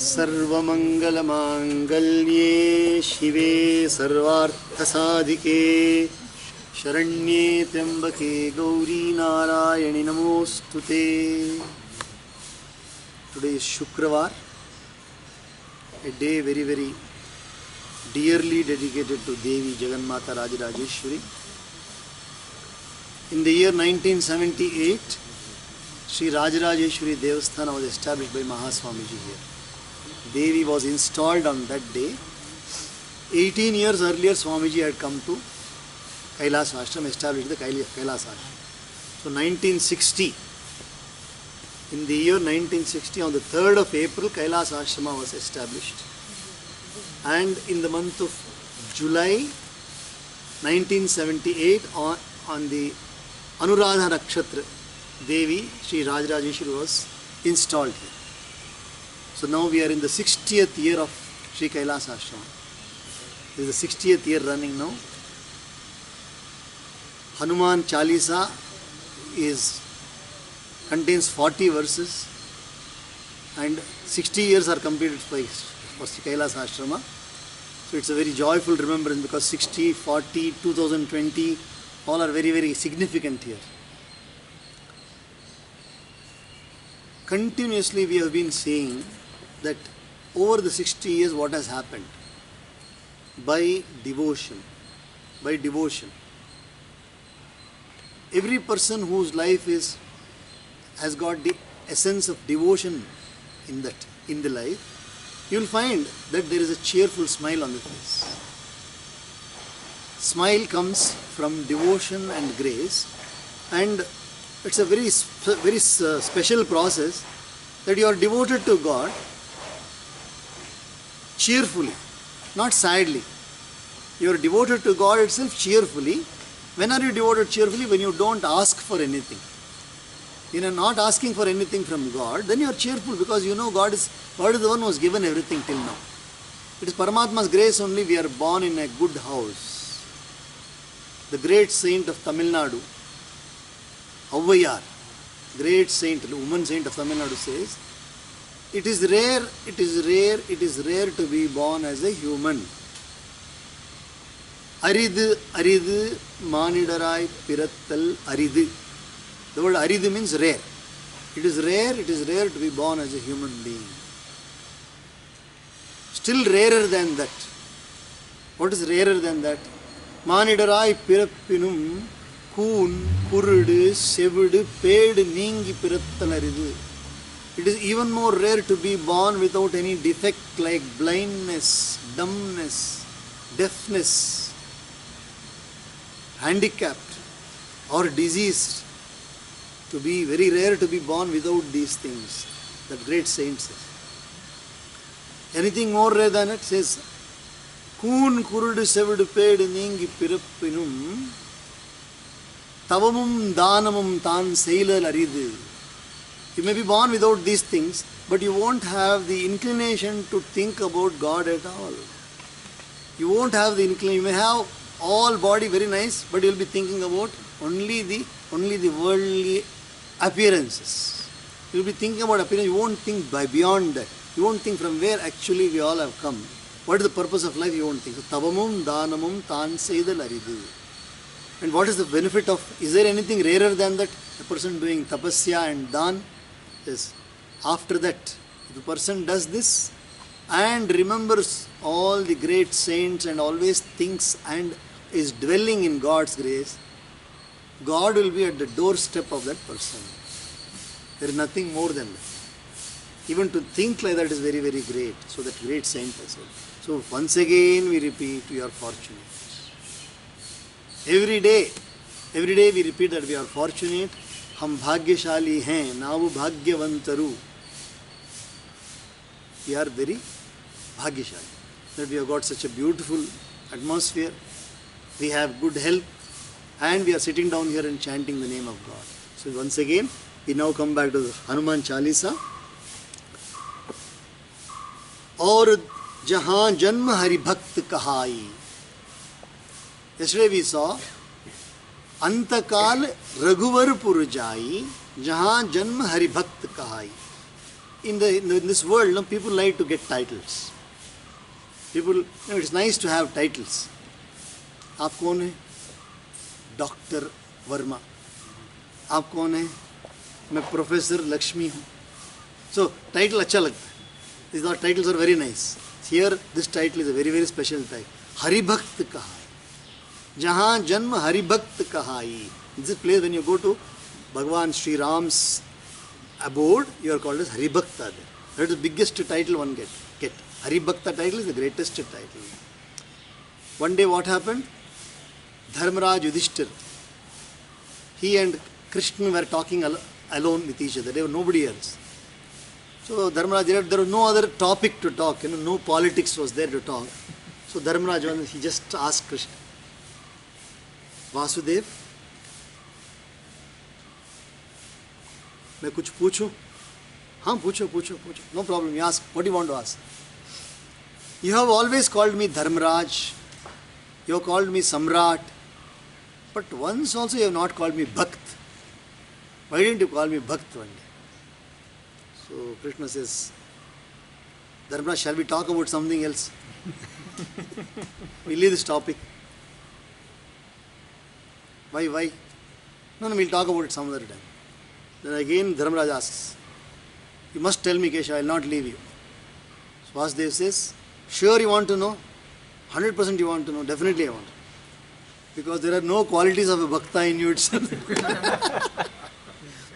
सर्वमंगलमांगल्ये शिवे सर्वार्थसाधिके शरण्ये त्र्यंबके गौरी नारायणि नमोस्तुते. Today is Shukrawar, a day very dearly dedicated to Devi Jagannatha Rajrajeshwari. In the year 1978, Sri Rajrajeshwari Devasthana was established by Mahaswamiji here. Devi was installed on that day. 18 years earlier, Swamiji had come to Kailas Ashram, established the Kailas Ashram. So 1960, in the year 1960, on the 3rd of April, Kailas Ashrama was established. And in the month of July 1978, on the Anuradha Nakshatra, Devi, Sri Rajrajeshwari was installed here. So now we are in the 60th year of Sri Kailas Ashrama. This is the 60th year running now. Hanuman Chalisa contains 40 verses and 60 years are completed for Sri Kailas Ashrama. So it's a very joyful remembrance because 60, 40, 2020 all are very significant here. Continuously we have been saying that over the 60 years what has happened? By devotion. Every person whose life has got the essence of devotion in the life, you will find that there is a cheerful smile on the face. Smile comes from devotion and grace, and it's a very special process that you are devoted to God cheerfully, not sadly. You are devoted to God itself cheerfully. When are you devoted cheerfully? When you don't ask for anything. You are not asking for anything from God, then you are cheerful because you know God is the one who has given everything till now. It is Paramatma's grace only we are born in a good house. The great saint of Tamil Nadu, Auvayar, great saint, the woman saint of Tamil Nadu says, it is rare to be born as a human. Aridu manidarai pirattal aridu. The word aridu means rare. It is rare to be born as a human being. Still rarer than that. What is rarer than that? Manidarai pirappinum koon, kurudu, sevudu, pedu, ningi pirattal aridu. It is even more rare to be born without any defect like blindness, dumbness, deafness, handicapped or diseased. To be very rare to be born without these things. That great saint says. Anything more rare than it says, Koon kurudu sevudu pedu ningi pirappinum tavamum danamum tan seilal aridu. You may be born without these things, but you won't have the inclination to think about God at all. You won't have the inclination. You may have all body very nice, but you will be thinking about only the worldly appearances. You will be thinking about appearance. You won't think beyond that. You won't think from where actually we all have come. What is the purpose of life? You won't think. So, Tavamum Danamum Tan Seidal Aridu. And what is the benefit of? Is there anything rarer than that? A person doing tapasya and dan. Yes. After that, if a person does this and remembers all the great saints and always thinks and is dwelling in God's grace, God will be at the doorstep of that person. There is nothing more than that. Even to think like that is very great. So that great saint has said. So once again we repeat, we are fortunate. Every day we repeat that we are fortunate. हम भाग्यशाली हैं, नावु भाग्यवंतरु. We are very bhagyashali that we have got such a beautiful atmosphere. We have good health and we are sitting down here and chanting the name of God. So once again, we now come back to the Hanuman Chalisa. और जहाँ जन्म हरि भक्त कहाई. Yesterday we saw अंतकाल रघुवर पुर जाई जहाँ जन्म हरि भक्त कहाई. in this world, no, people like to get titles. People, it's nice to have titles. आप कौन है? डॉक्टर वर्मा. आप कौन है? मैं प्रोफेसर लक्ष्मी हूँ. So title अच्छा लगता है. These are titles are very nice. Here this title is a very very special title. हरिभक्त कहाई. जहाँ जन्म हरिभक्त कहाई. This place when you go to Bhagwan Sri Ram's abode, you are called as Haribhakta there. That is the biggest title one get. Haribhakta title is the greatest title. One day what happened? Dharmaraj Yudhishthir, he and Krishna were talking alone with each other. There was nobody else. So Dharmaraj, there was no other topic to talk. No politics was there to talk. So Dharmaraj, he just asked Krishna, Vasudev, मैं कुछ पूछूं? हाँ पूछो. No problem. You ask. What do you want to ask? You have always called me Dharmaraj. You have called me Samrat. But once also you have not called me Bhakt. Why didn't you call me Bhakt one day? So Krishna says, Dharmaraj, shall we talk about something else? We leave this topic. Why? No, we'll talk about it some other time. Then again Dharmaraj asks, you must tell me, Kesha, I will not leave you. So Vasudev says, sure you want to know? 100% you want to know? Definitely I want. Because there are no qualities of a bhakta in you itself.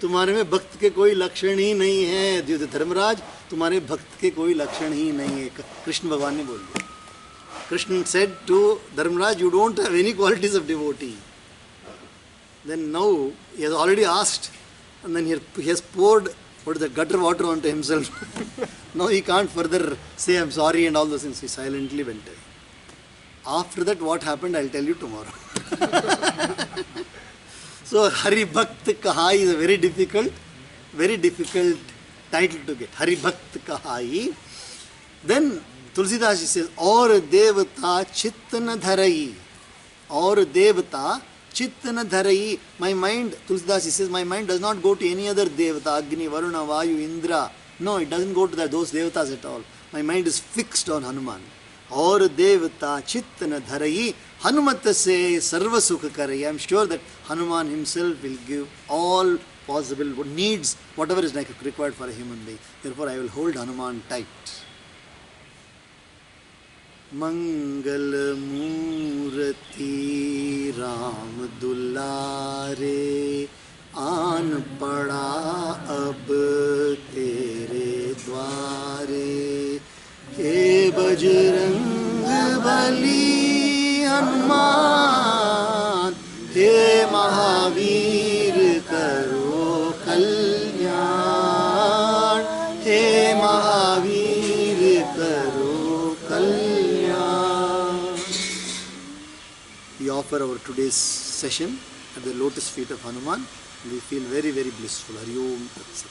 तुम्हारे में भक्त के कोई लक्षण ही नहीं है धर्मराज, तुम्हारे भक्त के कोई लक्षण ही नहीं है. कृष्ण भगवान ने बोल दिया. Krishna said to Dharmaraj, you don't have any qualities of devotee. Then now he has already asked, and then he has poured the gutter water onto himself. Now he can't further say I'm sorry and all those things. He silently went away. After that, what happened, I'll tell you tomorrow. So Hari Bhakt Kahai is a very difficult title to get. Hari Bhakt Kahai. Then Tulsidas says, Aur Devata Chittana Dharai. Aur Devata Chittana Dharai. My mind, Tulsidas says, my mind does not go to any other Devata, Agni, Varuna, Vayu, Indra. No, it doesn't go to those Devatas at all. My mind is fixed on Hanuman. Aur Devata Chittana Dharai. Hanumata se Sarva Sukha Karai. I am sure that Hanuman himself will give all possible needs, whatever is required for a human being. Therefore, I will hold Hanuman tight. Mangal Murti Ram Dulare Aan pada ab tere dware He Bajrang Bali Hanuman He Mahavir Karo Kalyan He Mahavir Karo Kalyan. We offer our today's session at the lotus feet of Hanuman. We feel very, very blissful. Hari Om Tat Sat.